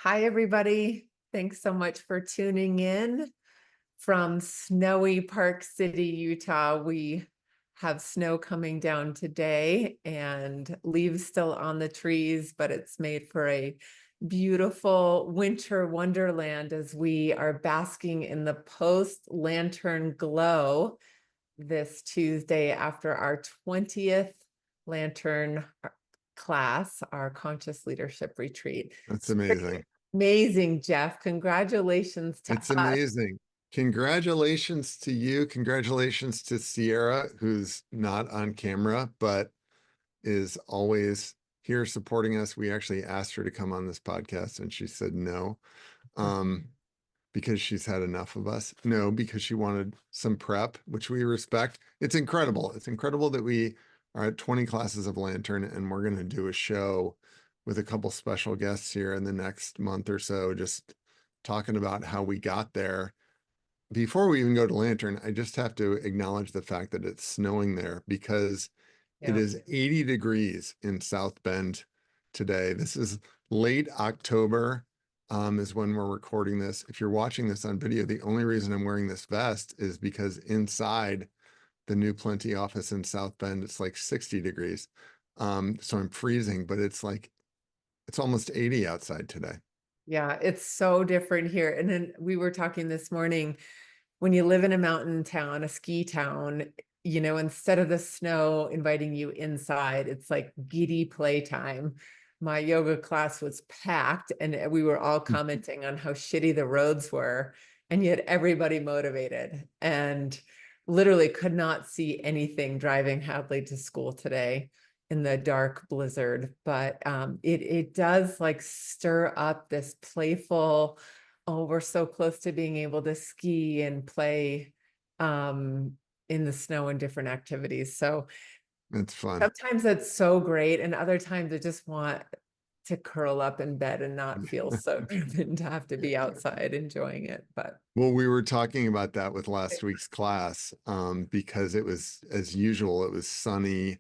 Hi, everybody. Thanks so much for tuning in from snowy Park City, Utah. We have snow coming down today and leaves still on the trees, but it's made for a beautiful winter wonderland as we are basking in the post-lantern glow this Tuesday after our 20th lantern class, our conscious leadership retreat. That's amazing. Amazing, Jeff. Congratulations to It's us. amazing. Congratulations to you. Congratulations to Sierra, who's not on camera, but is always here supporting us. We actually asked her to come on this podcast and she said no, um, because she's had enough of us. No, because she wanted some prep, which we respect. It's incredible. It's incredible that we are at 20 classes of Lantern and we're going to do a show with a couple special guests here in the next month or so, just talking about how we got there. Before we even go to Lantern, I just have to acknowledge the fact that it's snowing there because it Yeah. is 80 degrees in South Bend today. This is late October, is when we're recording this. If you're watching this on video, the only reason I'm wearing this vest is because inside the New Plenty office in South Bend, it's like 60 degrees. So I'm freezing, but it's almost 80 outside today. Yeah, it's so different here. And then we were talking this morning, when you live in a mountain town, a ski town, instead of the snow inviting you inside, it's like giddy playtime. My yoga class was packed and we were all commenting on how shitty the roads were, and yet everybody motivated and literally could not see anything driving Hadley to school today in the dark blizzard. But it does like stir up this playful, oh, we're so close to being able to ski and play in the snow and different activities. So It's fun. sometimes that's so great, and other times I just want to curl up in bed and not feel so driven to have to be outside enjoying it. But Well, we were talking about that with last week's class, because it was, as usual, it was sunny.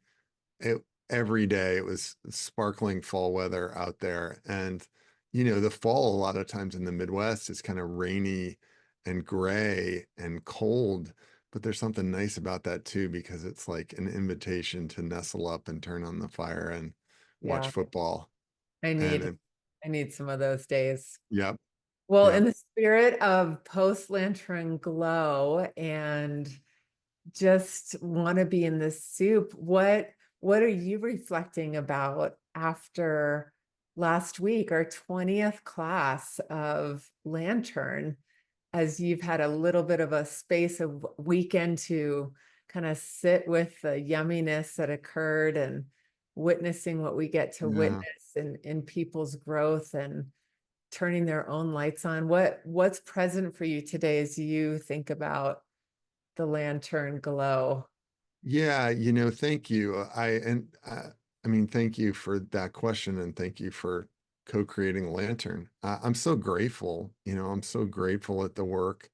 Every day it was sparkling fall weather out there. And, the fall, a lot of times in the Midwest, is kind of rainy and gray and cold. But there's something nice about that too, because it's like an invitation to nestle up and turn on the fire and watch yeah, football. I And need I need some of those days. yep, Well, in yep. the spirit of post lantern glow and just want to be in the soup, what are you reflecting about after last week, our 20th class of Lantern, as you've had a little bit of a space of weekend to kind of sit with the yumminess that occurred and witnessing what we get to Yeah. witness in people's growth and turning their own lights on? What's present for you today as you think about the lantern glow? Yeah, thank you. I mean, thank you for that question and thank you for co-creating Lantern. I'm so grateful, I'm so grateful at the work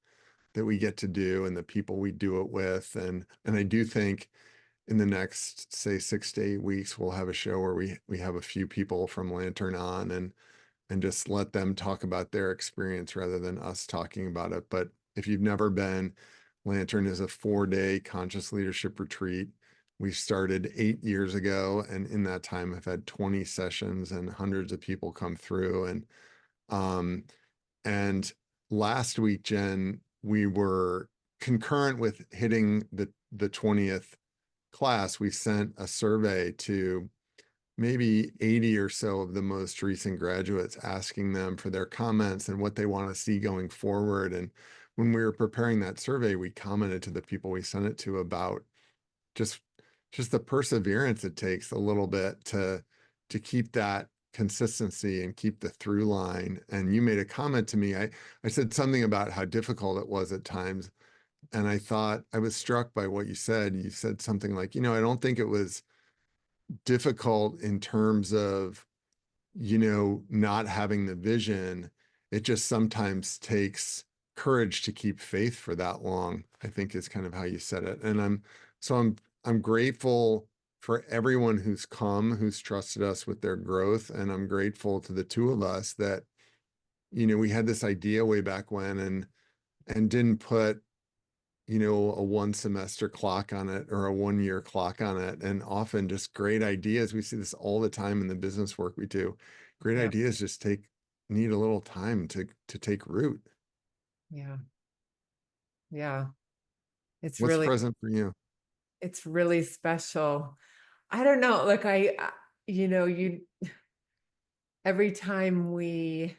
that we get to do and the people we do it with. And I do think in the next, say, 6 to 8 weeks, we'll have a show where we have a few people from Lantern on and just let them talk about their experience rather than us talking about it. But if you've never been, Lantern is a 4-day conscious leadership retreat. We started 8 years ago, and in that time, I've had 20 sessions and hundreds of people come through. Um, and last week, Jen, we were concurrent with hitting the 20th class. We sent a survey to maybe 80 or so of the most recent graduates, asking them for their comments and what they want to see going forward. And when we were preparing that survey, we commented to the people we sent it to about just just the perseverance it takes a little bit to keep that consistency and keep the through line. And you made a comment to me. I said something about how difficult it was at times. And I thought I was struck by what you said. You said something like, I don't think it was difficult in terms of, not having the vision. It just sometimes takes courage to keep faith for that long, I think is kind of how you said it. And I'm grateful for everyone who's come, who's trusted us with their growth. And I'm grateful to the two of us that we had this idea way back when and didn't put, a 1 semester clock on it or a 1 year clock on it. And often just great ideas. We see this all the time in the business work we do. Great Yeah. ideas just need a little time to take root. Yeah. Yeah. It's What's really, present for you? it's really special. I don't know, like you every time we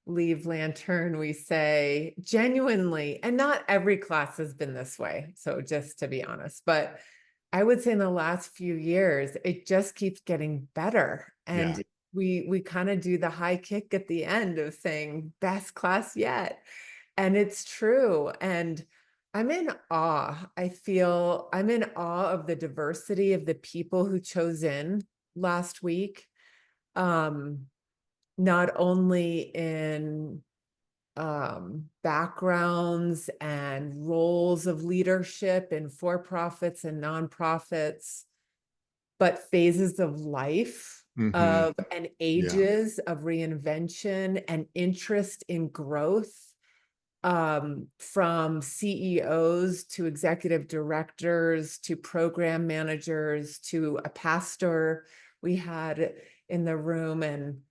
leave Lantern, we say genuinely, and not every class has been this way. So just to be honest, but I would say in the last few years, it just keeps getting better. Yeah. And we kind of do the high kick at the end of saying best class yet. And it's true. And I'm in awe. I feel I'm in awe of the diversity of the people who chose in last week. Um, not only in backgrounds and roles of leadership in for-profits and nonprofits, but phases of life Hmm. of and Yeah. ages of reinvention and interest in growth, from CEOs to executive directors to program managers to a pastor we had in the room. And,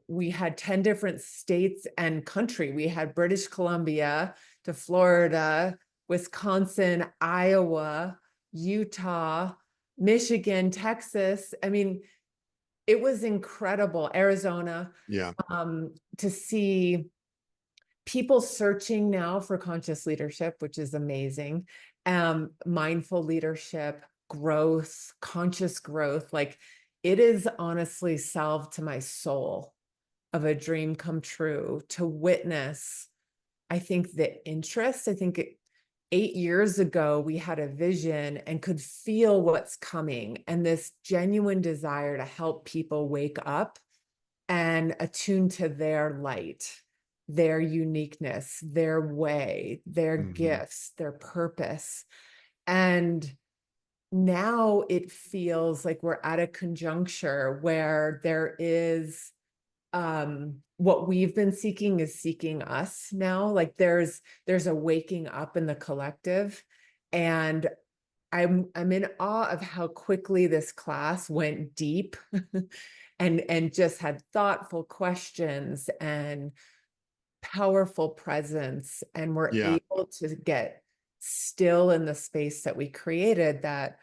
we had 10 different states and country. We had British Columbia to Florida, Wisconsin, Iowa, Utah, Michigan, Texas. I mean, it was incredible. Arizona, Yeah. to see people searching now for conscious leadership, which is amazing. Mindful leadership, growth, conscious growth. Like it is honestly salve to my soul of a dream come true to witness. I think the interest, 8 years ago, we had a vision and could feel what's coming and this genuine desire to help people wake up and attune to their light, their uniqueness, their way, their Hmm. gifts, their purpose. And now it feels like we're at a conjuncture where there is what we've been seeking is seeking us now. Like there's a waking up in the collective. And I'm in awe of how quickly this class went deep and just had thoughtful questions and powerful presence, and we're Yeah. able to get still in the space that we created, that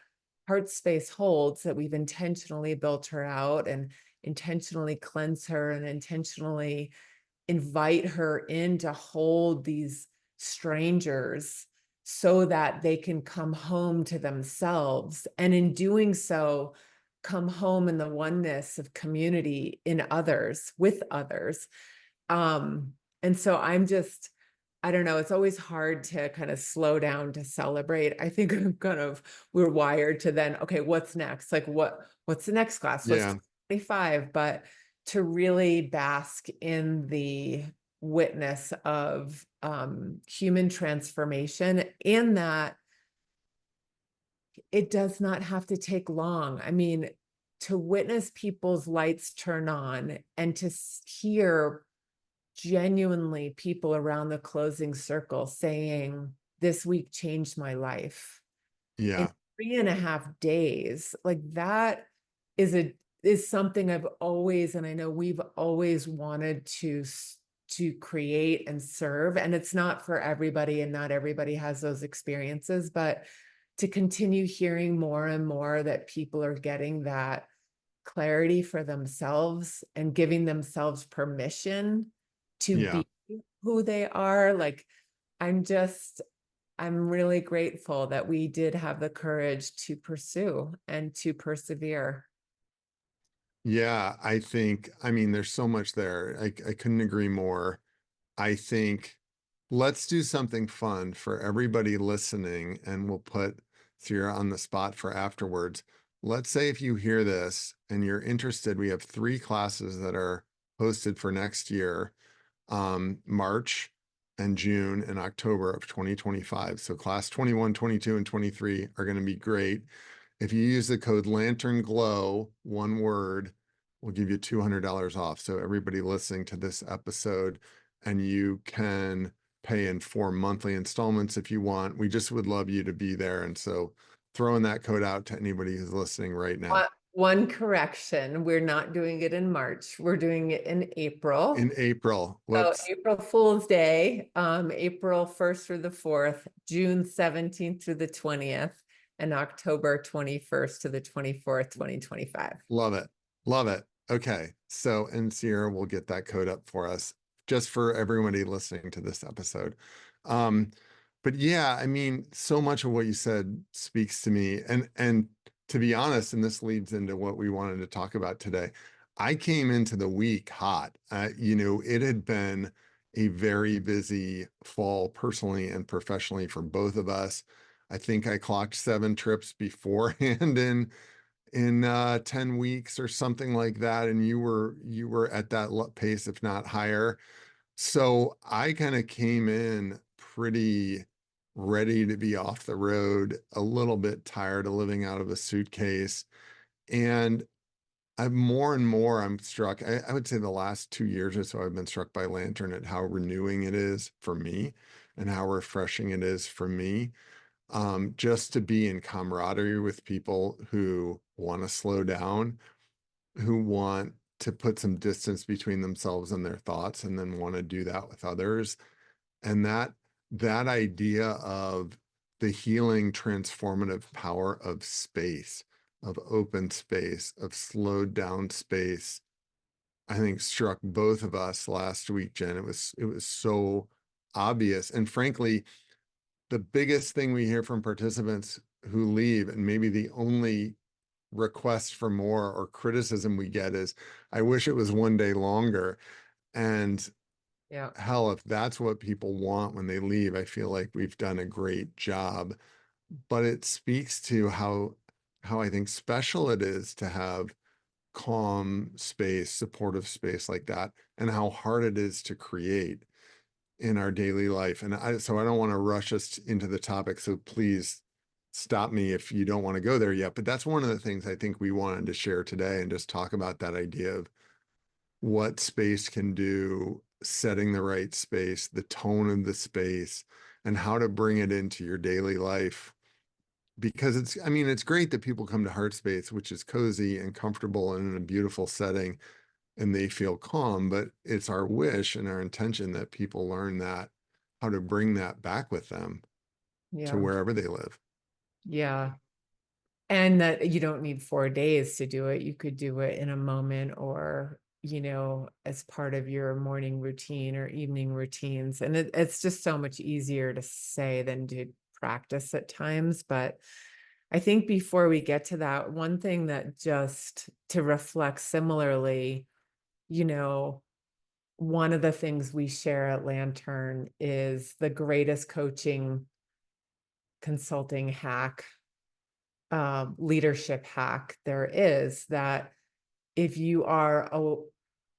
heart space holds, that we've intentionally built her out and intentionally cleanse her and intentionally invite her in to hold these strangers so that they can come home to themselves. And in doing so, come home in the oneness of community in others, with others. Um, and so I don't know, it's always hard to kind of slow down to celebrate. I think we're wired to then, okay, what's next? Like what's the next class? What's Yeah. 25? But to really bask in the witness of human transformation, in that it does not have to take long. I mean, to witness people's lights turn on and to hear genuinely people around the closing circle saying, this week changed my life in Yeah. 3.5 days, like that is something I've always, and I know we've always wanted to create and serve. And it's not for everybody, and not everybody has those experiences, but to continue hearing more and more that people are getting that clarity for themselves and giving themselves permission to Yeah. be who they are. Like I'm just I'm really grateful that we did have the courage to pursue and to persevere. Yeah. I mean, there's so much there. I couldn't agree more. I think let's do something fun for everybody listening, and we'll put Sierra on the spot for afterwards. Let's say if you hear this and you're interested, we have 3 classes that are posted for next year, March and June and October of 2025. So class 21, 22, and 23 are going to be great. If you use the code Lantern Glow, one word, we'll give you $200 off. So everybody listening to this episode, and you can pay in 4 monthly installments if you want. We just would love you to be there. And so throwing that code out to anybody who's listening right now. One correction, we're not doing it in March. We're doing it in April. In April. So Whoops. April Fool's Day, April 1st through the 4th, June 17th through the 20th, and October 21st to the 24th, 2025. Love it. Love it. Okay. So, and Sierra will get that code up for us just for everybody listening to this episode. Um, but yeah, I mean, so much of what you said speaks to me. And to be honest, and this leads into what we wanted to talk about today. I came into the week hot. It had been a very busy fall personally and professionally for both of us. I think I clocked 7 trips beforehand in 10 weeks or something like that, and you were at that pace, if not higher. So I kind of came in pretty ready to be off the road, a little bit tired of living out of a suitcase. And I'm more and more I'm struck. I would say the last 2 years or so I've been struck by Lantern at how renewing it is for me and how refreshing it is for me, just to be in camaraderie with people who want to slow down, who want to put some distance between themselves and their thoughts, and then want to do that with others. And that idea of the healing, transformative power of space, of open space, of slowed down space, I think struck both of us last week, Jen. It was so obvious. And frankly, the biggest thing we hear from participants who leave, and maybe the only request for more or criticism we get, is, I wish it was one day longer. And Yeah. hell, if that's what people want when they leave, I feel like we've done a great job. But it speaks to how I think special it is to have calm space, supportive space like that, and how hard it is to create in our daily life. And so I don't want to rush us into the topic. So please stop me if you don't want to go there yet. But that's one of the things I think we wanted to share today, and just talk about that idea of what space can do, setting the right space, the tone of the space, and how to bring it into your daily life. Because it's great that people come to Heart Space, which is cozy and comfortable and in a beautiful setting, and they feel calm, but it's our wish and our intention that people learn that, how to bring that back with them to Yeah. wherever they live. Yeah. And that you don't need 4 days to do it. You could do it in a moment, or, as part of your morning routine or evening routines. And it's just so much easier to say than to practice at times. But I think before we get to that, one thing that, just to reflect similarly, one of the things we share at Lantern is the greatest coaching consulting hack, leadership hack there is, that if you are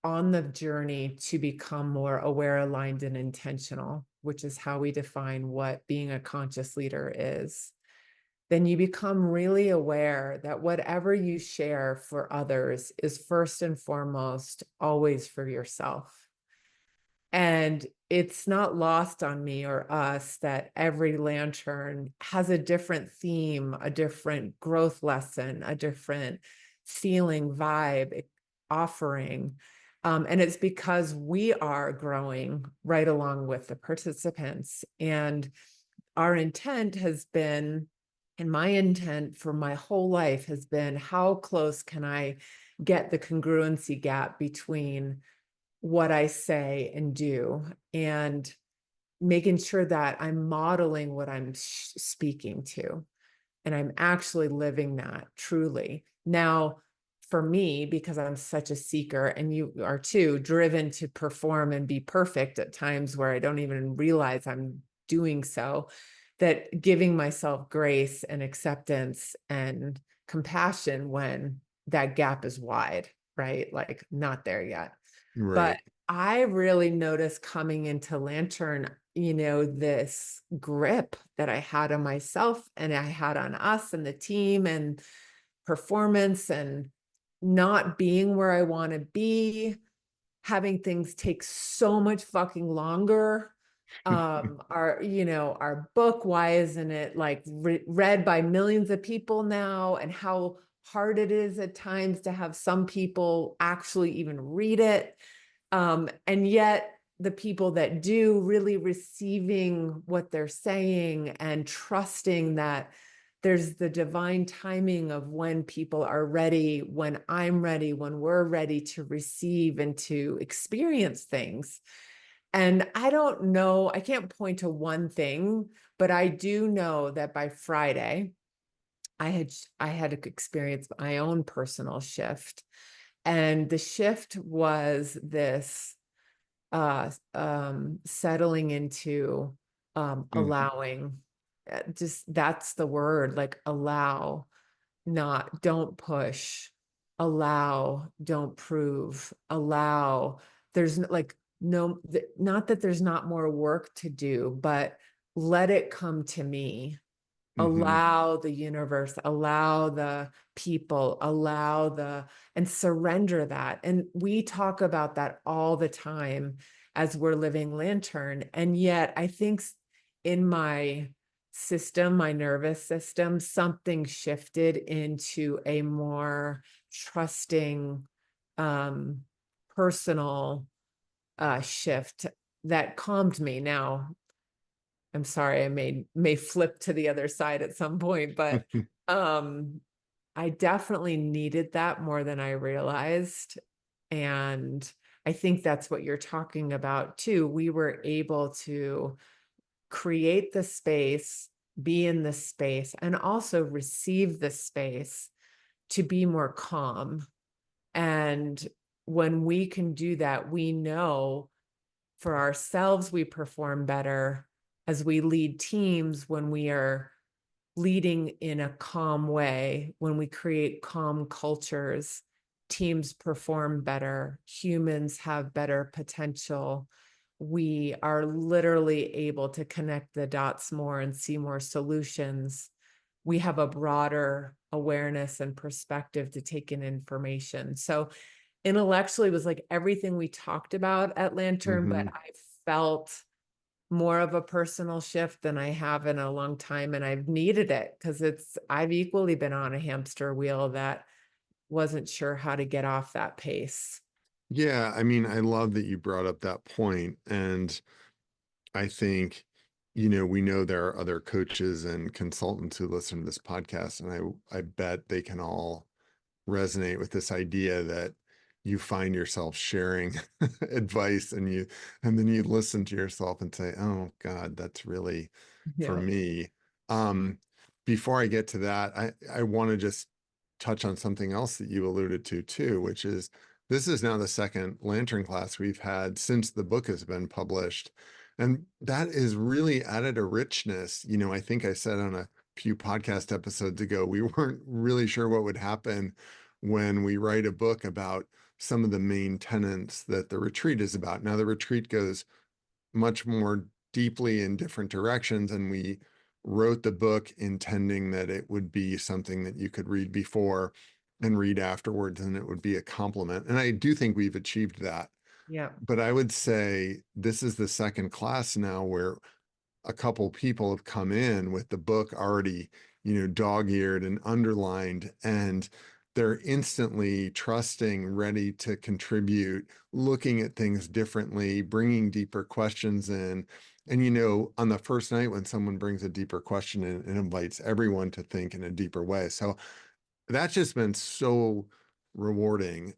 on the journey to become more aware, aligned, and intentional, which is how we define what being a conscious leader is, then you become really aware that whatever you share for others is first and foremost always for yourself. And it's not lost on me or us that every Lantern has a different theme, a different growth lesson, a different feeling, vibe, offering. And it's because we are growing right along with the participants. And our intent has been, and my intent for my whole life has been, how close can I get the congruency gap between what I say and do, and making sure that I'm modeling what I'm speaking to, and I'm actually living that truly. Now, for me, because I'm such a seeker, and you are too, driven to perform and be perfect at times where I don't even realize I'm doing so, that giving myself grace and acceptance and compassion when that gap is wide, right? Like, not there yet. But Right. I really noticed coming into Lantern, this grip that I had on myself and I had on us and the team and performance, and not being where I want to be, having things take so much fucking longer. Our book, why isn't it like read by millions of people now, and how hard it is at times to have some people actually even read it. And yet the people that do, really receiving what they're saying and trusting that there's the divine timing of when people are ready, when I'm ready, when we're ready to receive and to experience things. And I don't know, I can't point to one thing, but I do know that by Friday, I had experienced my own personal shift. And the shift was this settling into Mhm. allowing. Just that's the word, like allow, not don't push, allow, don't prove, allow. There's like no, not that there's not more work to do, but let it come to me. Mhm. Allow the universe, allow the people, and surrender that. And we talk about that all the time as we're living lantern. And yet I think in my system, my nervous system, something shifted into a more trusting, um, personal shift that calmed me. Now, I'm sorry, I may flip to the other side at some point, but um I definitely needed that more than I realized. And I think that's what you're talking about too. We were able to create the space, be in the space, and also receive the space to be more calm. And when we can do that, we know for ourselves, we perform better as we lead teams when we are leading in a calm way. When we create calm cultures, teams perform better, humans have better potential. We are literally able to connect the dots more and see more solutions. We have a broader awareness and perspective to take in information. So intellectually, it was like everything we talked about at Lantern, but Mhm. I felt more of a personal shift than I have in a long time. And I've needed it because I've equally been on a hamster wheel that wasn't sure how to get off that pace. Yeah, I mean, I love that you brought up that point, and I think, we know there are other coaches and consultants who listen to this podcast, and I bet they can all resonate with this idea that you find yourself sharing advice, and then you listen to yourself and say, "Oh God, that's really for Yeah. me." Um, Before I get to that, I want to just touch on something else that you alluded to too, which is this is now the second Lantern class we've had since the book has been published. And that is really added a richness. I think I said on a few podcast episodes ago, we weren't really sure what would happen when we write a book about some of the main tenets that the retreat is about. Now, the retreat goes much more deeply in different directions, and we wrote the book intending that it would be something that you could read before and read afterwards, and it would be a complement. And I do think we've achieved that. Yeah. But I would say this is the second class now where a couple people have come in with the book already, dog-eared and underlined, and they're instantly trusting, ready to contribute, looking at things differently, bringing deeper questions in. And, on the first night when someone brings a deeper question in, it invites everyone to think in a deeper way. So that's just been so rewarding.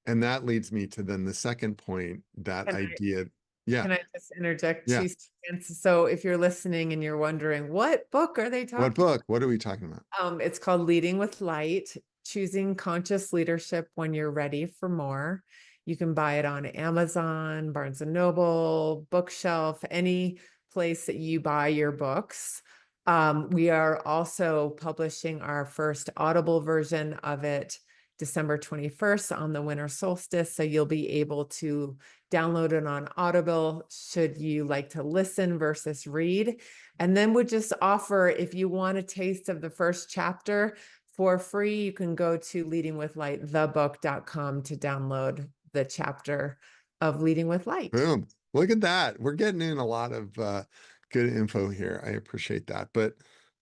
And that leads me to then the second point, that Can I idea. Yeah. can I just interject Yeah. 2 seconds? So if you're listening and you're wondering what book are they What talking book? What are we talking about? It's called Leading with Light, Choosing Conscious Leadership When You're Ready for More. You can buy it on Amazon, Barnes and Noble, Bookshelf, any place that you buy your books. We are also publishing our first Audible version of it December 21st on the winter solstice. So you'll be able to download it on Audible should you like to listen versus read. And then would just offer, if you want a taste of the first chapter, for free. You can go to leadingwithlight.thebook.com to download the chapter of Leading with Light. Boom. Look at that. We're getting in a lot of good info here. I appreciate that. But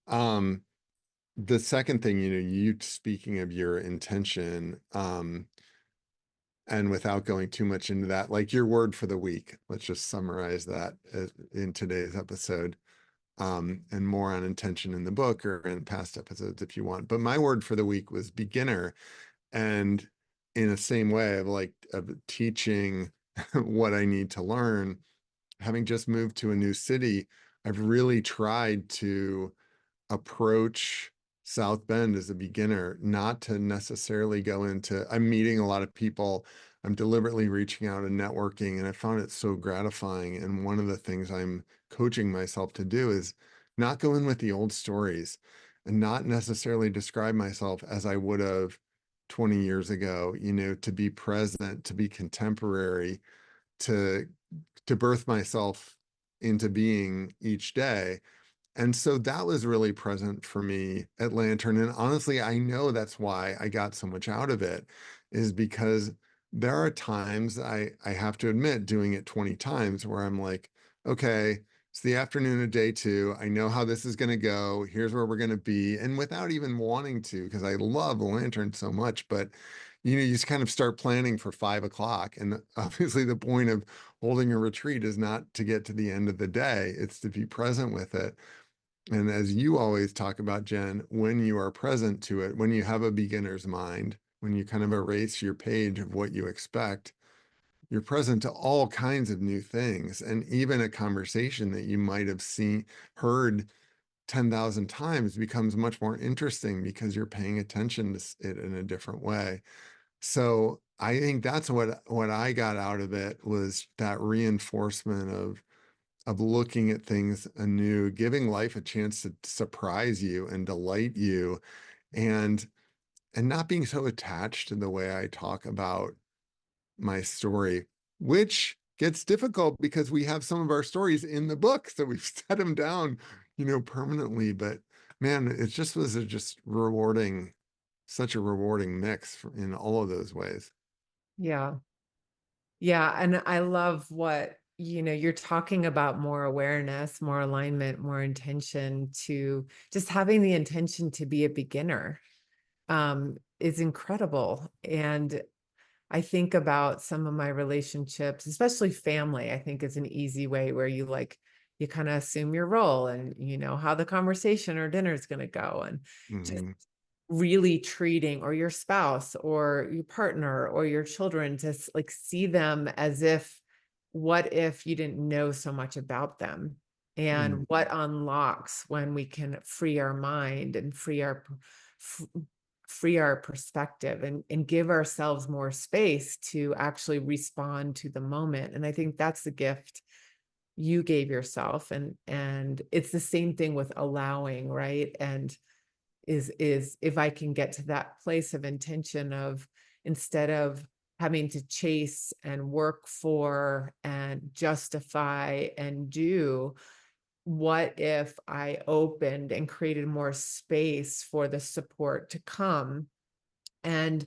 um, the second thing, you speaking of your intention, and without going too much into that, like your word for the week, let's just summarize that in today's episode, and more on intention in the book or in past episodes if you want. But my word for the week was beginner. And in the same way of teaching what I need to learn, having just moved to a new city, I've really tried to approach South Bend as a beginner, not to necessarily go into, I'm meeting a lot of people. I'm deliberately reaching out and networking, and I found it so gratifying. And one of the things I'm coaching myself to do is not go in with the old stories and not necessarily describe myself as I would have 20 years ago, to be present, to be contemporary, to birth myself into being each day. And so that was really present for me at Lantern. And honestly, I know that's why I got so much out of it, is because there are times I have to admit, doing it 20 times, where I'm like, okay, it's the afternoon of day 2. I know how this is going to go. Here's where we're going to be. And without even wanting to, because I love Lantern so much, but you just kind of start planning for 5 o'clock. And obviously the point of holding a retreat is not to get to the end of the day. It's to be present with it. And as you always talk about, Jen, when you are present to it, when you have a beginner's mind, when you kind of erase your page of what you expect, you're present to all kinds of new things. And even a conversation that you might have heard 10,000 times becomes much more interesting because you're paying attention to it in a different way. So I think that's what I got out of it, was that reinforcement of looking at things anew, giving life a chance to surprise you and delight you, and not being so attached to the way I talk about my story, which gets difficult because we have some of our stories in the book, so we've set them down, permanently. But man, it just was just rewarding, such a rewarding mix in all of those ways. Yeah. Yeah. And I love what, you're talking about: more awareness, more alignment, more intention, to just having the intention to be a beginner, is incredible. And I think about some of my relationships, especially family. I think is an easy way where you kind of assume your role, and you know how the conversation or dinner is going to go, and just Hmm. really treating, or your spouse or your partner or your children, to like see them as if, what if you didn't know so much about them? And what unlocks when we can free our mind and free our perspective, and give ourselves more space to actually respond to the moment. And I think that's the gift you gave yourself. And it's the same thing with allowing, right? And is if I can get to that place of intention of, instead of having to chase and work for and justify and do, what if I opened and created more space for the support to come? And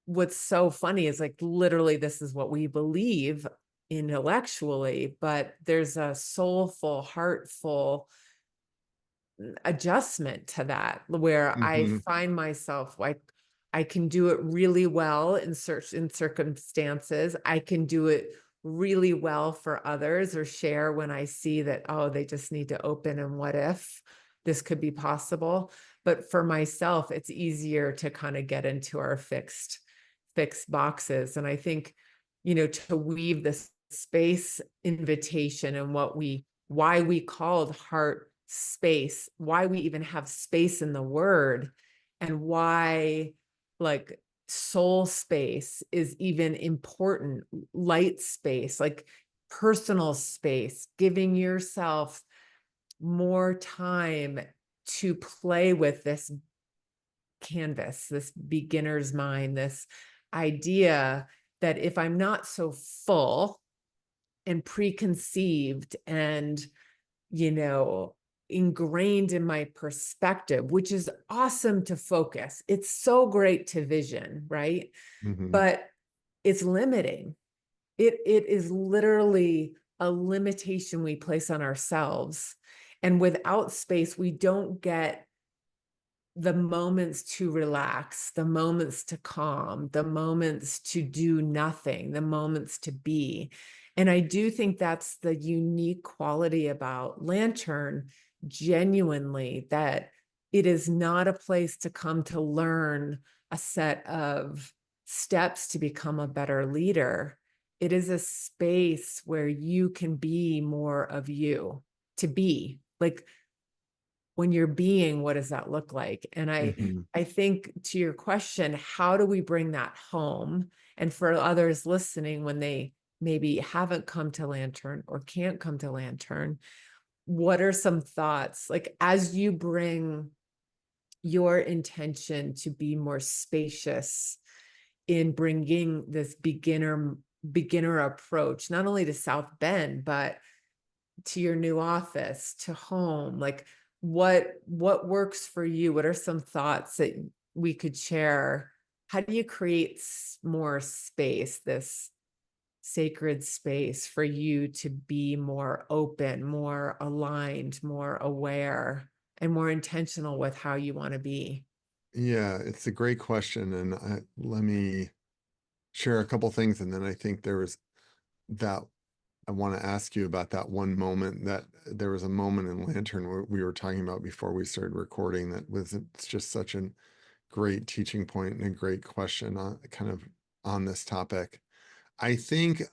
what's so funny is, like, literally this is what we believe intellectually, but there's a soulful, heartful adjustment to that, where I Hmm. find myself like, I can do it really well in certain circumstances. I can do it really well for others, or share when I see that, oh, they just need to open, and what if this could be possible? But for myself, it's easier to kind of get into our fixed boxes. And I think, to weave this space invitation, and why we called heart space, why we even have space in the word, and why, like, soul space is even important, light space, like personal space, giving yourself more time to play with this canvas, this beginner's mind, this idea that if I'm not so full and preconceived and, you know, ingrained in my perspective, which is awesome to focus. It's so great to vision, right? Mhm. But it's limiting. It is literally a limitation we place on ourselves. And without space, we don't get the moments to relax, the moments to calm, the moments to do nothing, the moments to be. And I do think that's the unique quality about Lantern, genuinely, that it is not a place to come to learn a set of steps to become a better leader. It is a space where you can be more of you, to be like, when you're being, what does that look like? And Mhm. I think, to your question, how do we bring that home? And for others listening, when they maybe haven't come to Lantern or can't come to Lantern, what are some thoughts, like, as you bring your intention to be more spacious in bringing this beginner approach, not only to South Bend, but to your new office, to home, like, what works for you? What are some thoughts that we could share? How do you create more space, this sacred space for you to be more open, more aligned, more aware, and more intentional with how you want to be? Yeah, it's a great question, and let me share a couple things, and then I think there was that I want to ask you about that one moment that there was a moment in Lantern where we were talking about before we started recording that was it's just such a great teaching point and a great question on kind of on this topic. I think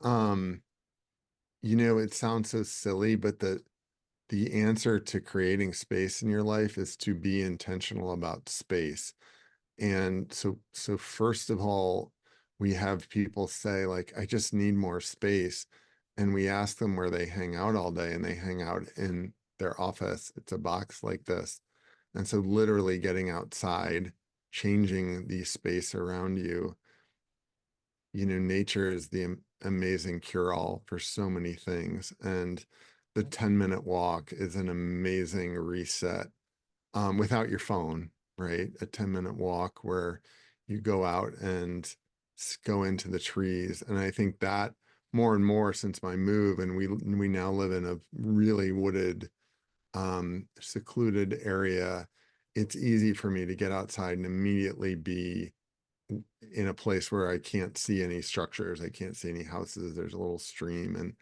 it sounds so silly, but the answer to creating space in your life is to be intentional about space. And so first of all, we have people say like, I just need more space. And we ask them where they hang out all day, and they hang out in their office. It's a box like this. And so literally getting outside, changing the space around you, nature is the amazing cure-all for so many things. And the 10-minute walk is an amazing reset without your phone, right? A 10-minute walk where you go out and go into the trees. And I think that more and more since my move, and we now live in a really wooded, secluded area, it's easy for me to get outside and immediately be in a place where I can't see any structures, I can't see any houses. There's a little stream, and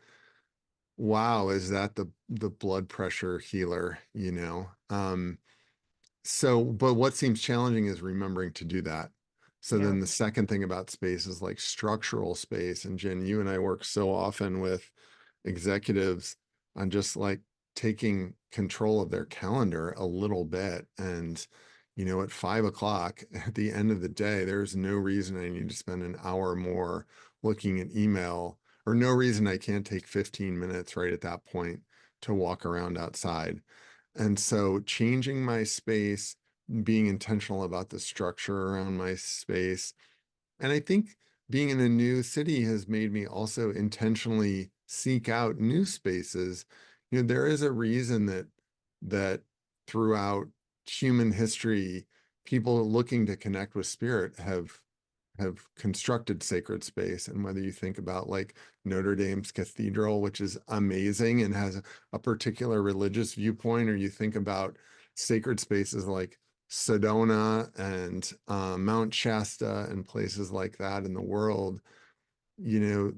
wow, is that the blood pressure healer, So, but what seems challenging is remembering to do that. So Yeah. then the second thing about space is like structural space. And Jen, you and I work so often with executives on just like taking control of their calendar a little bit. And, at 5 o'clock at the end of the day, there's no reason I need to spend an hour more looking at email, or no reason I can't take 15 minutes right at that point to walk around outside. And so changing my space, being intentional about the structure around my space. And I think being in a new city has made me also intentionally seek out new spaces. There is a reason that throughout human history, people looking to connect with spirit have constructed sacred space. And whether you think about like Notre Dame's cathedral, which is amazing and has a particular religious viewpoint, or you think about sacred spaces like Sedona and Mount Shasta and places like that in the world, you know,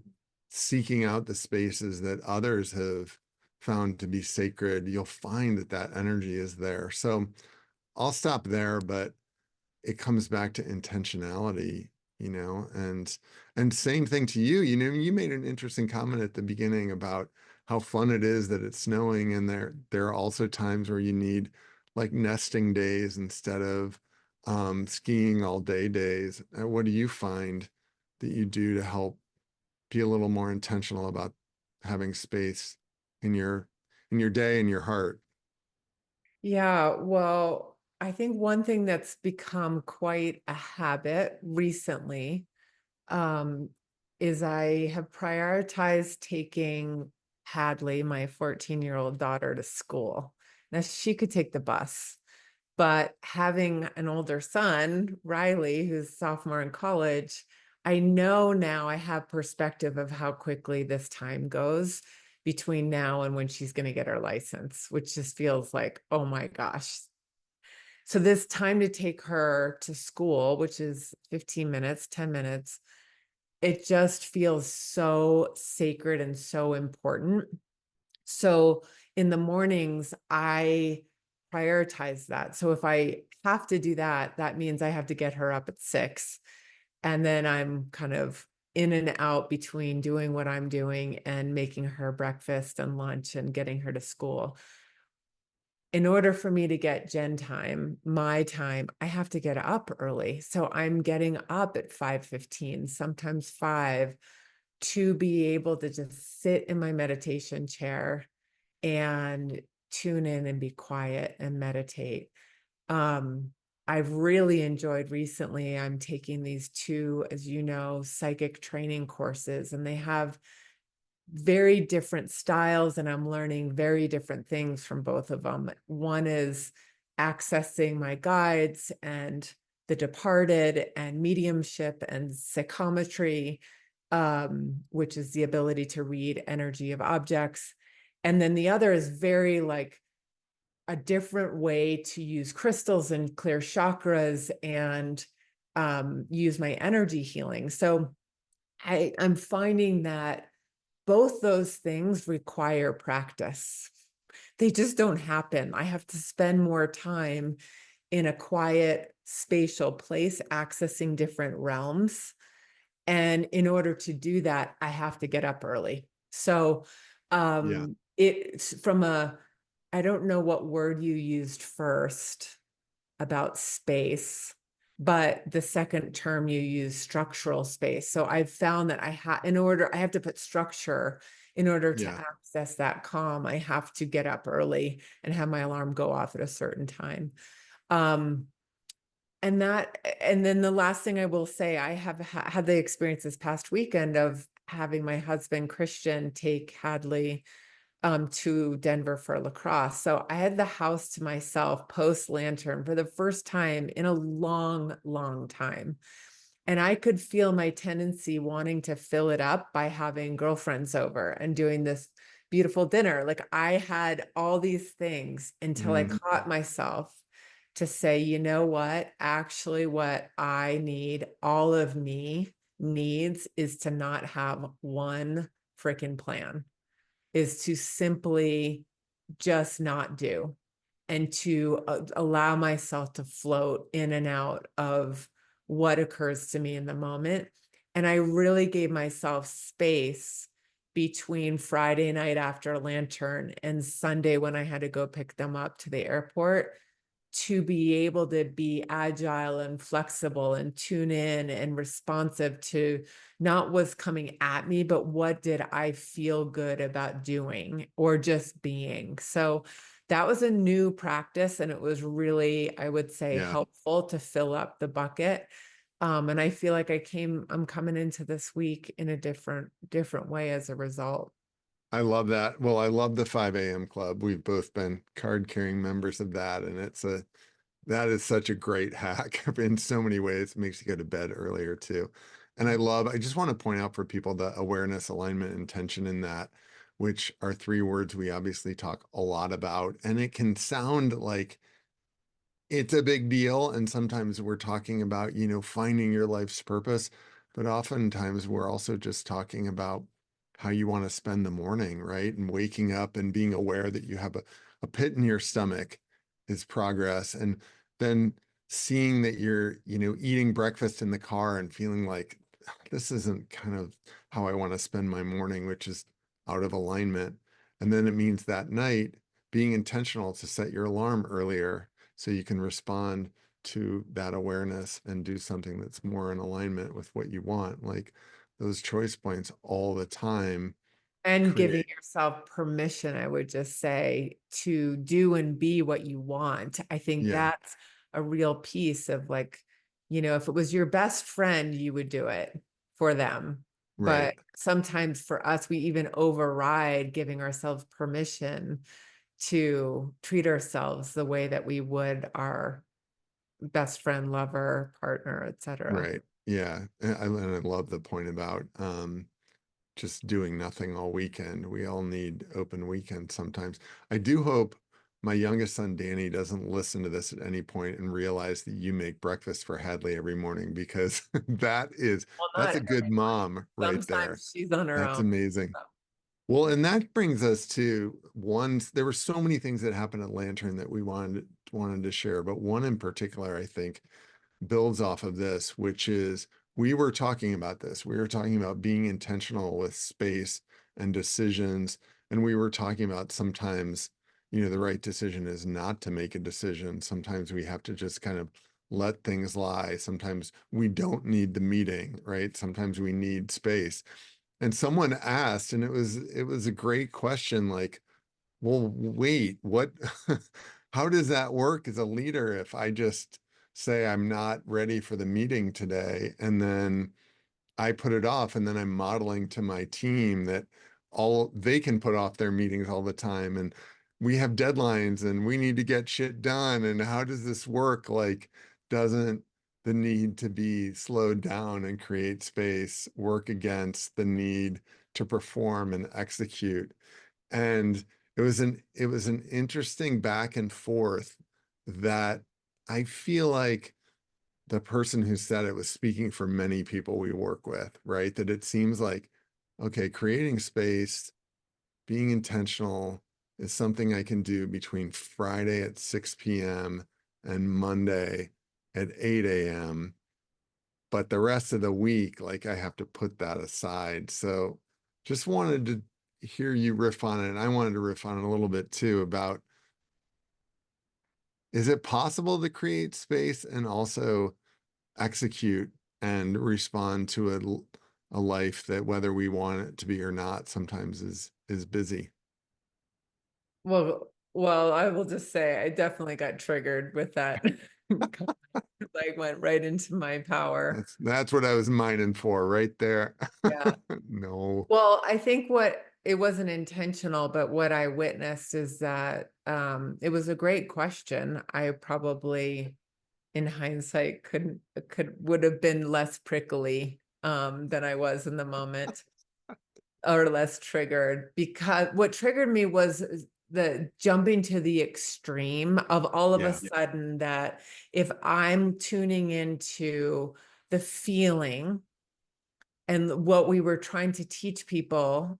seeking out the spaces that others have found to be sacred, you'll find that energy is there. So I'll stop there, but it comes back to intentionality, and same thing to you. You made an interesting comment at the beginning about how fun it is that it's snowing, and there are also times where you need like nesting days instead of skiing all day days. What do you find that you do to help be a little more intentional about having space in your day and your heart? Yeah, well, I think one thing that's become quite a habit recently, um, is I have prioritized taking Hadley, my 14-year-old daughter, to school. Now she could take the bus, but having an older son, Riley, who's sophomore in college, I know now I have perspective of how quickly this time goes between now and when she's going to get her license, which just feels like, oh my gosh. So this time to take her to school, which is 15 minutes, 10 minutes, it just feels so sacred and so important. So in the mornings, I prioritize that. So if I have to do that, that means I have to get her up at 6. And then I'm kind of in and out between doing what I'm doing and making her breakfast and lunch and getting her to school. In order for me to get Gen time, my time, I have to get up early. So I'm getting up at 5:15, sometimes 5, to be able to just sit in my meditation chair and tune in and be quiet and meditate. Um, I've really enjoyed recently, I'm taking these 2, as you know, psychic training courses, and they have very different styles, and I'm learning very different things from both of them. One is accessing my guides and the departed and mediumship and psychometry, which is the ability to read energy of objects. And then the other is very like a different way to use crystals and clear chakras and use my energy healing. So I'm finding that both those things require practice. They just don't happen. I have to spend more time in a quiet, spatial place, accessing different realms. And in order to do that, I have to get up early. So Yeah. it's from a, I don't know what word you used first about space, but the second term you use structural space. So I've found that I have to put structure in order to Yeah. access that calm. I have to get up early and have my alarm go off at a certain time. Um, and then the last thing I will say, I have had the experience this past weekend of having my husband Christian take Hadley to Denver for lacrosse. So I had the house to myself post lantern for the first time in a long, long time. And I could feel my tendency wanting to fill it up by having girlfriends over and doing this beautiful dinner. Like I had all these things until I Mhm. caught myself to say, you know what? Actually, what I need, all of me needs, is to not have one freaking plan, is to simply just not do, and to allow myself to float in and out of what occurs to me in the moment. And I really gave myself space between Friday night after Lantern and Sunday when I had to go pick them up to the airport to be able to be agile and flexible and tune in and responsive to not what's coming at me, but what did I feel good about doing or just being. So that was a new practice, and it was really, I would say, Yeah. helpful to fill up the bucket. And I feel like I'm coming into this week in a different way as a result. I love that. Well, I love the 5 a.m. club. We've both been card carrying members of that, and that is such a great hack in so many ways. It makes you go to bed earlier too. And I just want to point out for people the awareness, alignment, intention in that, which are 3 words we obviously talk a lot about. And it can sound like it's a big deal. And sometimes we're talking about, finding your life's purpose, but oftentimes we're also just talking about how you want to spend the morning, right? And waking up and being aware that you have a pit in your stomach is progress. And then seeing that you're, eating breakfast in the car and feeling like this isn't kind of how I want to spend my morning, which is out of alignment. And then it means that night being intentional to set your alarm earlier so you can respond to that awareness and do something that's more in alignment with what you want. Like those choice points all the time And giving create. yourself permission, I would just say, to do and be what you want. I think Yeah, that's a real piece of like, if it was your best friend, you would do it for them. right. But sometimes for us, we even override giving ourselves permission to treat ourselves the way that we would our best friend, lover, partner, etc. Right. Yeah. And I love the point about just doing nothing all weekend. We all need open weekends sometimes. I do hope my youngest son, Danny, doesn't listen to this at any point and realize that you make breakfast for Hadley every morning, because Well, that's not a good mom right there. sometimes she's on her That's own. amazing. So. Well, and that brings us to one. There were so many things that happened at Lantern that we wanted to share, but one in particular, I think, builds off of this, which is we were talking about this. We were talking about being intentional with space and decisions. And we were talking about sometimes, the right decision is not to make a decision. Sometimes we have to just kind of let things lie. Sometimes we don't need the meeting, right? Sometimes we need space. And someone asked, and it was a great question, like, well, wait, what, how does that work as a leader if I just say I'm not ready for the meeting today, and then I put it off, and then I'm modeling to my team that all they can put off their meetings all the time, and we have deadlines and we need to get shit done, and how does this work? Like, doesn't the need to be slowed down and create space work against the need to perform and execute? And it was an interesting back and forth that I feel like the person who said it was speaking for many people we work with, right? That it seems like, okay, creating space, being intentional is something I can do between Friday at 6 p.m. and Monday at 8 a.m. But the rest of the week, like, I have to put that aside. So just wanted to hear you riff on it. And I wanted to riff on it a little bit too about, is it possible to create space and also execute and respond to a life that, whether we want it to be or not, sometimes is busy? Well, I will just say I definitely got triggered with that. I went right into my power. That's what I was mining for right there. Yeah. No. Well, I think what it wasn't intentional, but what I witnessed is that it was a great question. I probably, in hindsight, would have been less prickly than I was in the moment, or less triggered, because what triggered me was the jumping to the extreme of all of a Yeah. sudden that if I'm tuning into the feeling, and what we were trying to teach people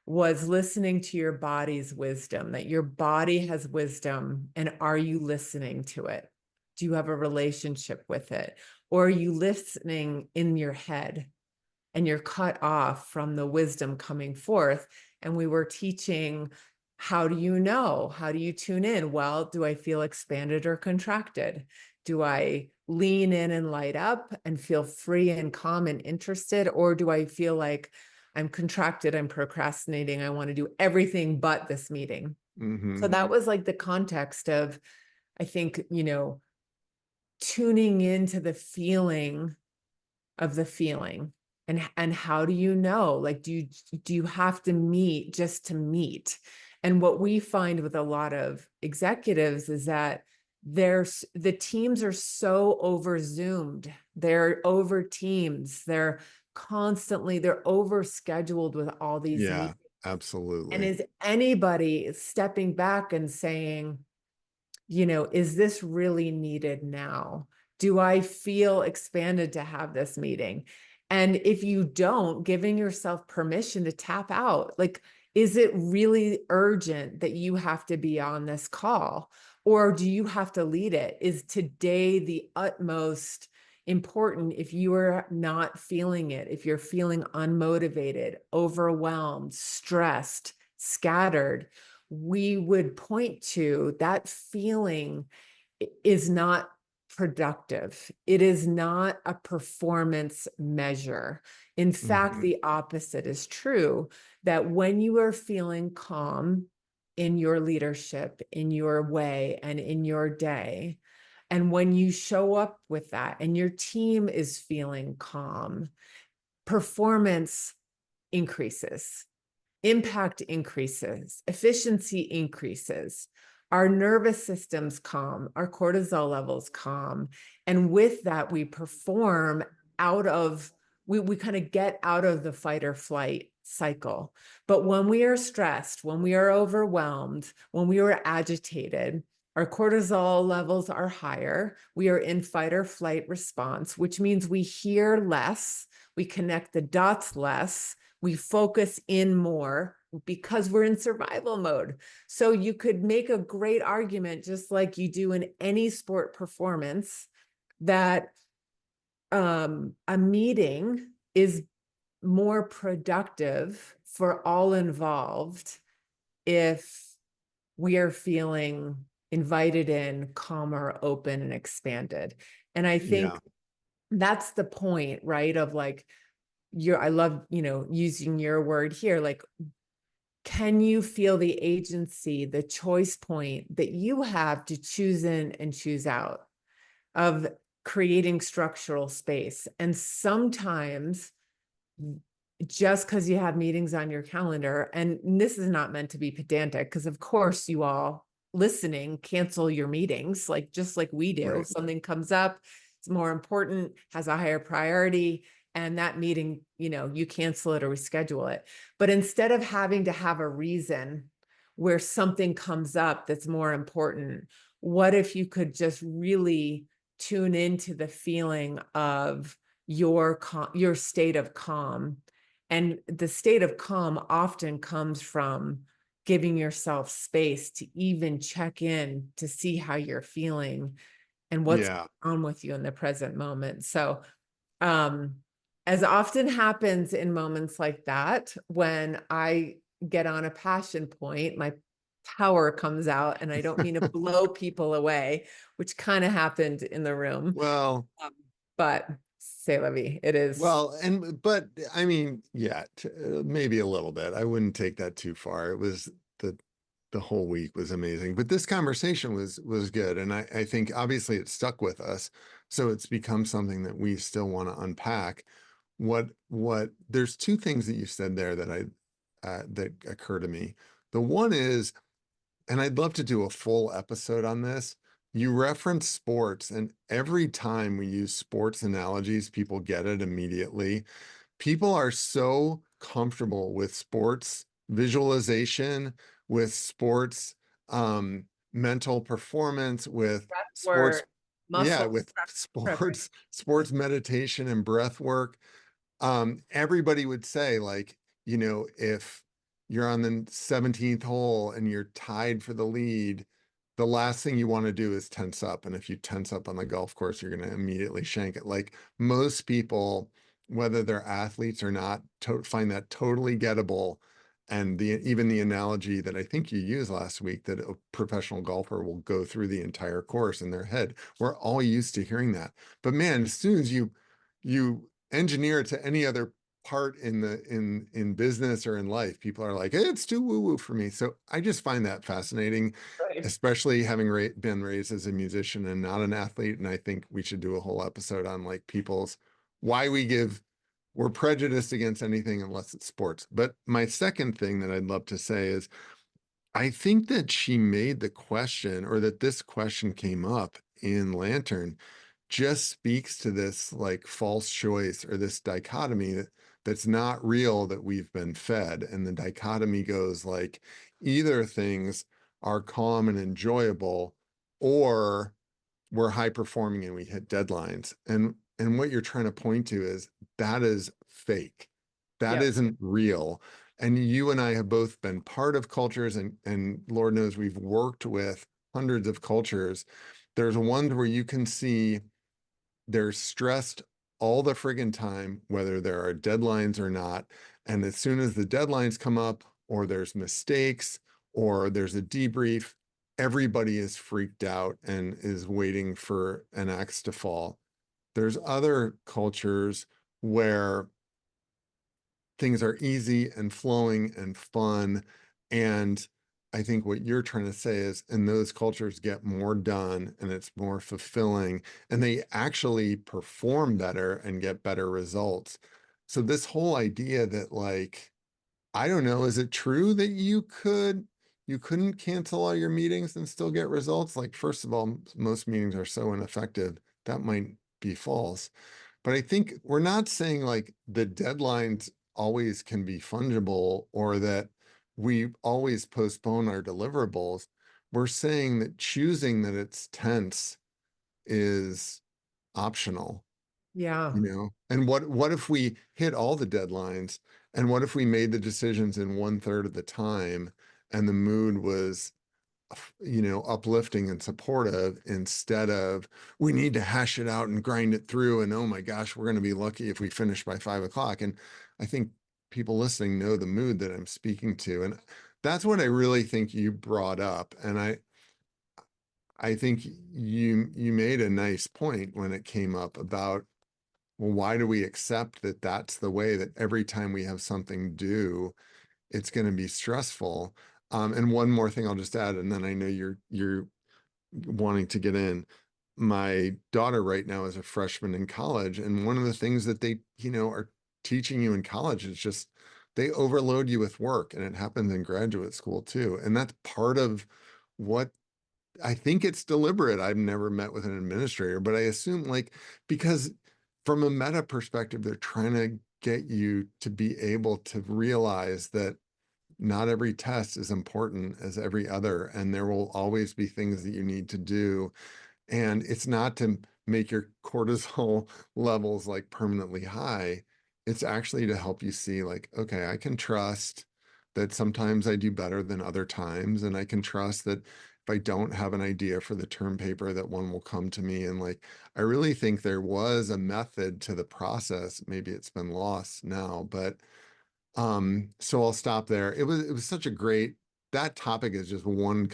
was listening to your body's wisdom, that your body has wisdom. And are you listening to it? Do you have a relationship with it? Or are you listening in your head and you're cut off from the wisdom coming forth? And we were teaching, how do you know? How do you tune in? Well, do I feel expanded or contracted? Do I lean in and light up and feel free and calm and interested? Or do I feel like I'm contracted, I'm procrastinating, I want to do everything but this meeting? So Hmm. that was like the context of, I think, tuning into the feeling of the feeling. And how do you know? Like, do you have to meet just to meet? And what we find with a lot of executives is that the teams are so over zoomed, they're over teams, they're over scheduled with all these Yeah, meetings. And absolutely. is anybody stepping back and saying, is this really needed now? Do I feel expanded to have this meeting? And if you don't, giving yourself permission to tap out, like, is it really urgent that you have to be on this call? Or do you have to lead it? Is today the utmost important if you are not feeling it, if you're feeling unmotivated, overwhelmed, stressed, scattered? We would point to that feeling is not productive. It is not a performance measure. In fact, Hmm. the opposite is true, that when you are feeling calm in your leadership, in your way, and in your day, and when you show up with that and your team is feeling calm, performance increases. impact increases, efficiency increases, our nervous system's calm, our cortisol levels calm. And with that, we perform out of, we kind of get out of the fight or flight cycle. But when we are stressed, when we are overwhelmed, when we are agitated, our cortisol levels are higher. We are in fight or flight response, which means we hear less, we connect the dots less, we focus in more because we're in survival mode. So you could make a great argument, just like you do in any sport performance, that a meeting is more productive for all involved if we are feeling invited in, calmer, open, and expanded. And I Yeah. think that's the point, right? Of like, I love, using your word here, like, can you feel the agency, the choice point that you have to choose in and choose out of creating structural space? And sometimes just because you have meetings on your calendar, and this is not meant to be pedantic, because of course you all listening cancel your meetings, like just like we do. Right. Something comes up, it's more important, has a higher priority, and that meeting, you cancel it or reschedule it. But instead of having to have a reason where something comes up that's more important, what if you could just really tune into the feeling of your state of calm? And the state of calm often comes from giving yourself space to even check in to see how you're feeling and what's Yeah. on with you in the present moment. So, um, as often happens in moments like that, when I get on a passion point, my power comes out, and I don't mean to blow people away, which kind of happened in the room. Well, Um, but say la vie, it is. but I mean, yeah, maybe a little bit. I wouldn't take that too far. It was the the whole week was amazing, but this conversation was good, and I think obviously it stuck with us, so it's become something that we still want to unpack. What there's two things that you said there that that occur to me. The one is, and I'd love to do a full episode on this. You reference sports, and every time we use sports analogies, people get it immediately. People are so comfortable with sports visualization, with sports mental performance, with Breath sports, work, yeah, muscle with preparation. sports meditation and breath work. Everybody would say, like, if you're on the 17th hole and you're tied for the lead, the last thing you want to do is tense up. And if you tense up on the golf course, you're going to immediately shank it. Like, most people, whether they're athletes or not, find that totally gettable. And even the analogy that I think you used last week, that a professional golfer will go through the entire course in their head. We're all used to hearing that. But man, as soon as you engineer it to any other part in business or in life, people are like, hey, it's too woo woo for me. So I just find that fascinating, Right. especially having been raised as a musician and not an athlete. And I think we should do a whole episode on like people's why we're prejudiced against anything unless it's sports. But my second thing that I'd love to say is, I think that she made the question, or that this question came up in Lantern, just speaks to this like false choice, or this dichotomy that's not real, that we've been fed. And the dichotomy goes like, either things are calm and enjoyable, or we're high performing and we hit deadlines. And what you're trying to point to is, that is fake. That Yep. isn't real. And you and I have both been part of cultures, and Lord knows we've worked with hundreds of cultures. There's ones where you can see they're stressed all the friggin' time, whether there are deadlines or not. And as soon as the deadlines come up, or there's mistakes, or there's a debrief, everybody is freaked out and is waiting for an axe to fall. There's other cultures where things are easy and flowing and fun. And I think what you're trying to say is, in those cultures get more done and it's more fulfilling, and they actually perform better and get better results. So this whole idea that like, I don't know. Is it true that you couldn't cancel all your meetings and still get results? Like, first of all, most meetings are so ineffective. That might be false. But I think we're not saying like the deadlines always can be fungible or that we always postpone our deliverables. We're saying that choosing that it's tense is optional, Yeah. you know? And what if we hit all the deadlines? And what if we made the decisions in one third of the time and the mood was, you know, uplifting and supportive instead of we need to hash it out and grind it through and oh my gosh, we're going to be lucky if we finish by 5 o'clock. And I think people listening know the mood that I'm speaking to. And that's what I really think you brought up. And I think you made a nice point when it came up about, well, why do we accept that that's the way that every time we have something due, it's going to be stressful? And one more thing I'll just add, and then I know you're wanting to get in. My daughter right now is a freshman in college, and one of the things that they, you know, are teaching you in college is just they overload you with work, and it happens in graduate school too. And that's part of what I think it's deliberate. I've never met with an administrator, but I assume like because from a meta perspective, they're trying to get you to be able to realize that not every test is important as every other, and there will always be things that you need to do. And it's not to make your cortisol levels like permanently high. It's actually to help you see, like, okay, I can trust that sometimes I do better than other times. And I can trust that if I don't have an idea for the term paper, that one will come to me. And like, I really think there was a method to the process. Maybe it's been lost now, but so I'll stop there. It was such a great that topic is just one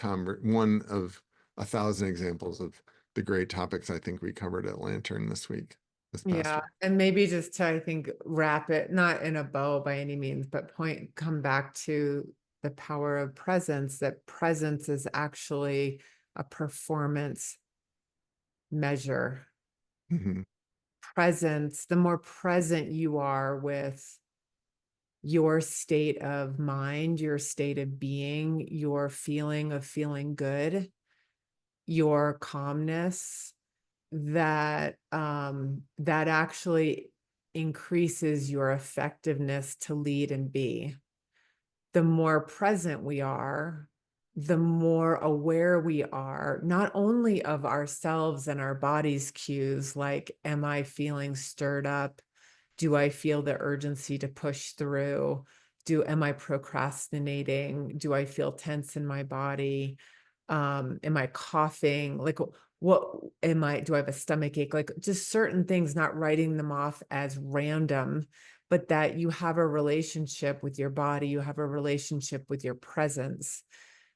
of a thousand examples of the great topics I think we covered at Lantern this past Yeah. week. And maybe just to, I think, wrap it, not in a bow by any means, but come back to the power of presence, that presence is actually a performance measure. Mhm. Presence, the more present you are with your state of mind, your state of being, your feeling of feeling good, your calmness, that actually increases your effectiveness to lead and be. The more present we are, the more aware we are, not only of ourselves and our body's cues, like, am I feeling stirred up? Do I feel the urgency to push through? Am I procrastinating? Do I feel tense in my body? Am I coughing? Like, what do I have a stomach ache? Like, just certain things, not writing them off as random, but that you have a relationship with your body, you have a relationship with your presence.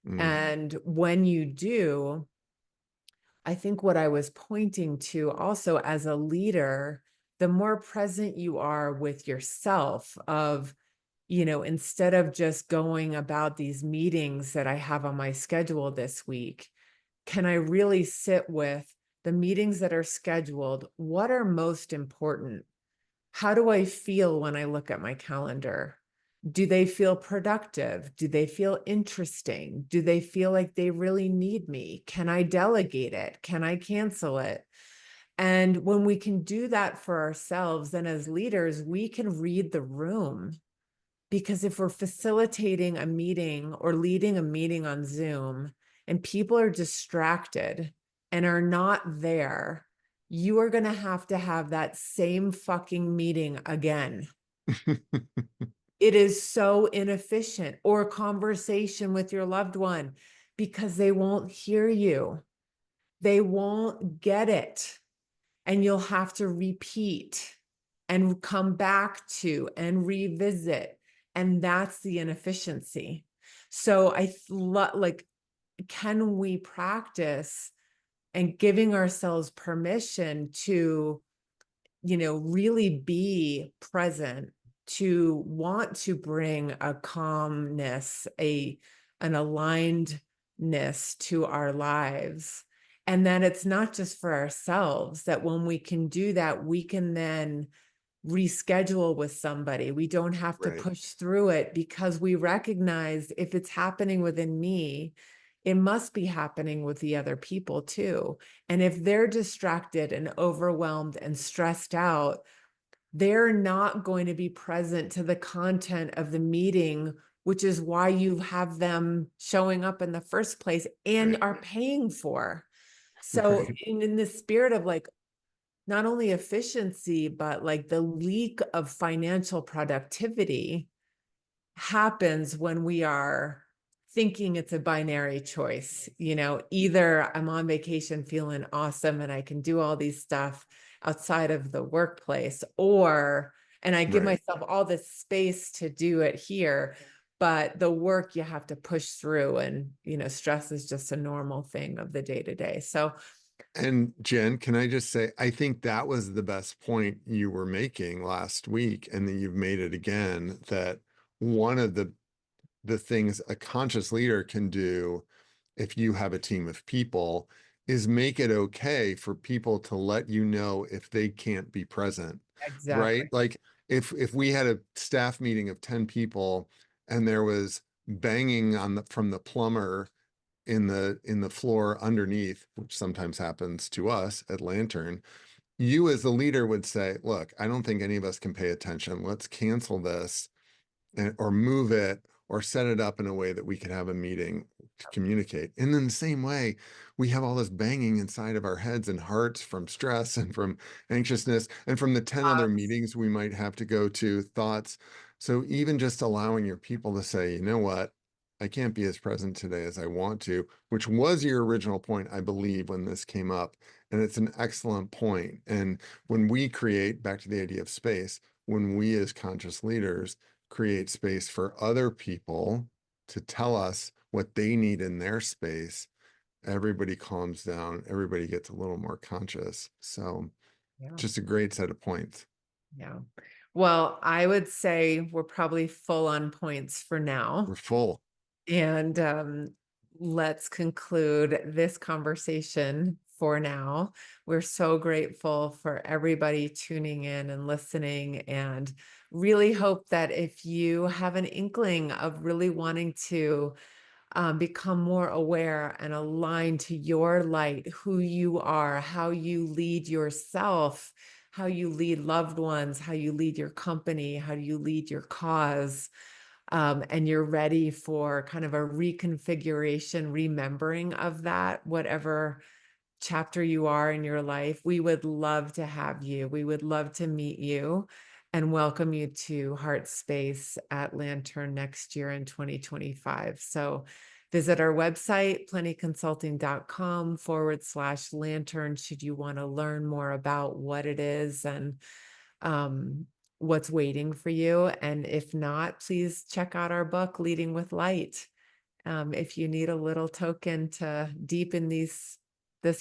Mm. And when you do, I think what I was pointing to also as a leader, the more present you are with yourself of, instead of just going about these meetings that I have on my schedule this week, can I really sit with the meetings that are scheduled? What are most important? How do I feel when I look at my calendar? Do they feel productive? Do they feel interesting? Do they feel like they really need me? Can I delegate it? Can I cancel it? And when we can do that for ourselves, then as leaders, we can read the room. Because if we're facilitating a meeting or leading a meeting on Zoom and people are distracted and are not there, you are going to have that same fucking meeting again. It is so inefficient, or a conversation with your loved one, because they won't hear you. They won't get it. And you'll have to repeat and come back to and revisit. And that's the inefficiency. So like, can we practice and giving ourselves permission to, really be present, to want to bring a calmness, an alignedness to our lives. And then it's not just for ourselves, that when we can do that, we can then reschedule with somebody. We don't have to Right. push through it because we recognize if it's happening within me, it must be happening with the other people too. And if they're distracted and overwhelmed and stressed out, they're not going to be present to the content of the meeting, which is why you have them showing up in the first place and Right. are paying for. So Right. in the spirit of like not only efficiency, but like the leak of financial productivity happens when we are thinking it's a binary choice. Either I'm on vacation feeling awesome and I can do all these stuff outside of the workplace, and I give Right. myself all this space to do it here, but the work you have to push through, and stress is just a normal thing of the day to day. So And Jen, can I just say, I think that was the best point you were making last week, and that you've made it again, that one of the things a conscious leader can do if you have a team of people is make it okay for people to let you know if they can't be present, right? exactly. Like if we had a staff meeting of 10 people and there was banging on the from the plumber in the floor underneath, which sometimes happens to us at Lantern, you as the leader would say, look, I don't think any of us can pay attention. Let's cancel this or move it or set it up in a way that we could have a meeting to communicate. And in the same way, we have all this banging inside of our heads and hearts from stress and from anxiousness and from the 10 other meetings we might have to go to, thoughts. So even just allowing your people to say, you know what, I can't be as present today as I want to, which was your original point, I believe, when this came up. And it's an excellent point. And when we create, back to the idea of space, when we as conscious leaders create space for other people to tell us what they need in their space, everybody calms down, everybody gets a little more conscious. So Yeah. just a great set of points. Yeah. Well, I would say we're probably full on points for We're now. full. And let's conclude this conversation for now. We're so grateful for everybody tuning in and listening, and really hope that if you have an inkling of really wanting to become more aware and aligned to your light, who you are, how you lead yourself, how you lead loved ones, how you lead your company, how do you lead your cause, and you're ready for kind of a reconfiguration, remembering of that, whatever chapter you are in your life, we would love to have you. We would love to meet you and welcome you to Heart Space at Lantern next year in 2025. So visit our website, plentyconsulting.com/lantern, should you want to learn more about what it is and um, what's waiting for you. And if not, please check out our book, Leading with Light. If you need a little token to deepen this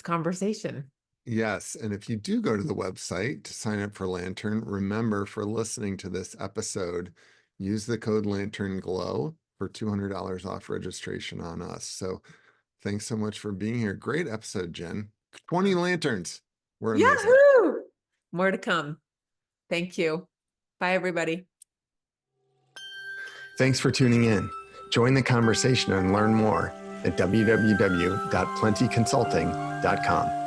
conversation. Yes. And if you do go to the website to sign up for Lantern, remember for listening to this episode, use the code Lantern Glow for $200 off registration on us. So thanks so much for being here. Great episode, Jen. 20 lanterns. We're amazing. Yahoo! More to come. Thank you. Bye, everybody. Thanks for tuning in. Join the conversation and learn more at www.plentyconsulting.com.